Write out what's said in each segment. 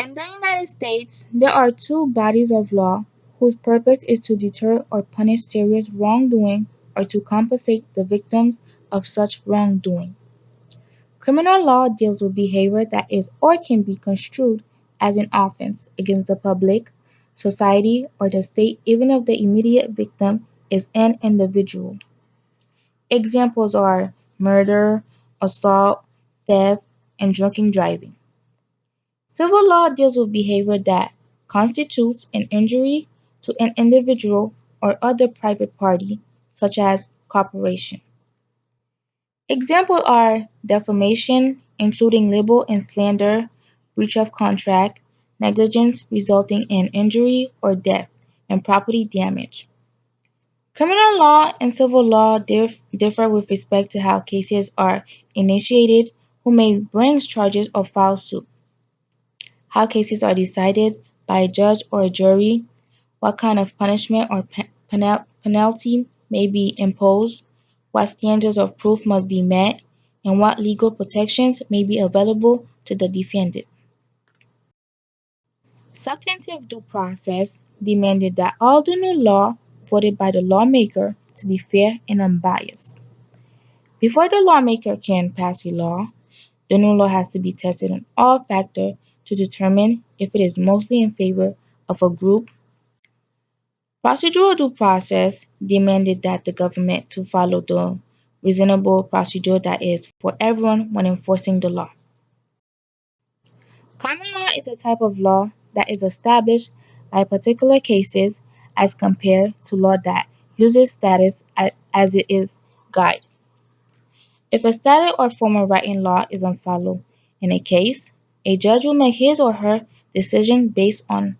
In the United States, there are two bodies of law whose purpose is to deter or punish serious wrongdoing or to compensate the victims of such wrongdoing. Criminal law deals with behavior that is or can be construed as an offense against the public, society, or the state even if the immediate victim is an individual. Examples are murder, assault, theft, and drunken driving. Civil law deals with behavior that constitutes an injury to an individual or other private party, such as corporation. Examples are defamation, including libel and slander, breach of contract, negligence resulting in injury or death, and property damage. Criminal law and civil law differ with respect to how cases are initiated, who may bring charges or file suit, how cases are decided by a judge or a jury, what kind of punishment or penalty may be imposed, what standards of proof must be met, and what legal protections may be available to the defendant. Substantive due process demanded that all the new law voted by the lawmaker to be fair and unbiased. Before the lawmaker can pass a law, the new law has to be tested on all factors to determine if it is mostly in favor of a group. Procedural due process demanded that the government to follow the reasonable procedure that is for everyone when enforcing the law. Common law is a type of law that is established by particular cases as compared to law that uses status as it is guide. If a static or formal written law is unfollowed in a case, a judge will make his or her decision based on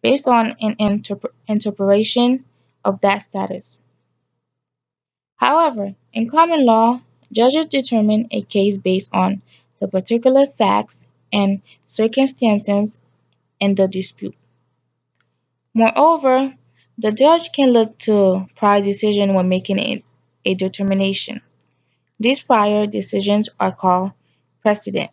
an interpretation of that status. However, in common law, judges determine a case based on the particular facts and circumstances in the dispute. Moreover, the judge can look to prior decision when making a determination. These prior decisions are called precedent.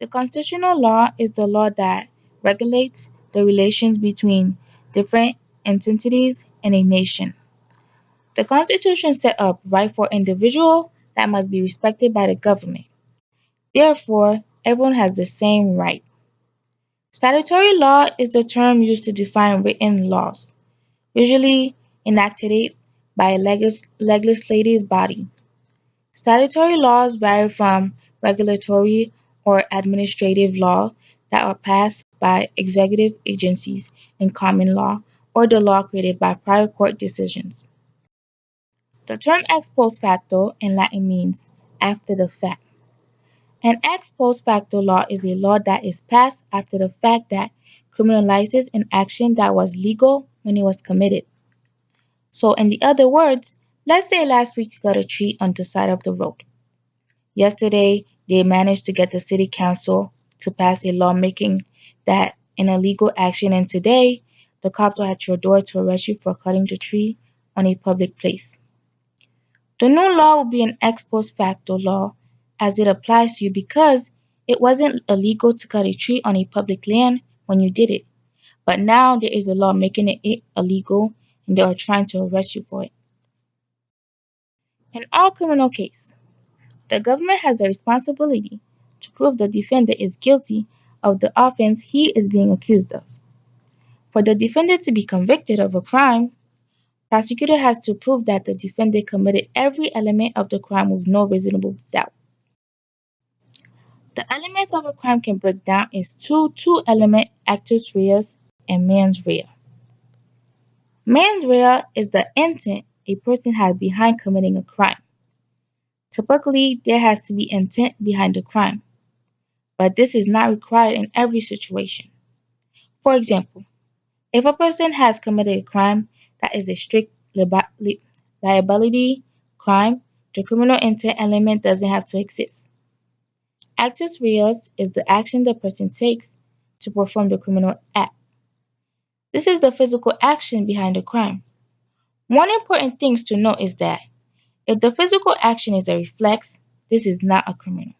The constitutional law is the law that regulates the relations between different entities in a nation. The Constitution set up rights for individuals that must be respected by the government. Therefore, everyone has the same right. Statutory law is the term used to define written laws, usually enacted by a legislative body. Statutory laws vary from regulatory or administrative law that are passed by executive agencies in common law or the law created by prior court decisions. The term ex post facto in Latin means after the fact. An ex post facto law is a law that is passed after the fact that criminalizes an action that was legal when it was committed. So, in the other words, let's say last week you got a tree on the side of the road. Yesterday, they managed to get the city council to pass a law making that an illegal action, and today, the cops are at your door to arrest you for cutting the tree on a public place. The new law will be an ex post facto law as it applies to you because it wasn't illegal to cut a tree on a public land when you did it. But now there is a law making it illegal and they are trying to arrest you for it. In all criminal cases, the government has the responsibility to prove the defendant is guilty of the offense he is being accused of. For the defendant to be convicted of a crime, prosecutor has to prove that the defendant committed every element of the crime with no reasonable doubt. The elements of a crime can break down into two-element actus reus and mens rea. Mens rea is the intent a person has behind committing a crime. Typically, there has to be intent behind the crime, but this is not required in every situation. For example, if a person has committed a crime that is a strict liability crime, the criminal intent element doesn't have to exist. Actus reus is the action the person takes to perform the criminal act. This is the physical action behind the crime. One important thing to note is that if the physical action is a reflex, this is not a criminal.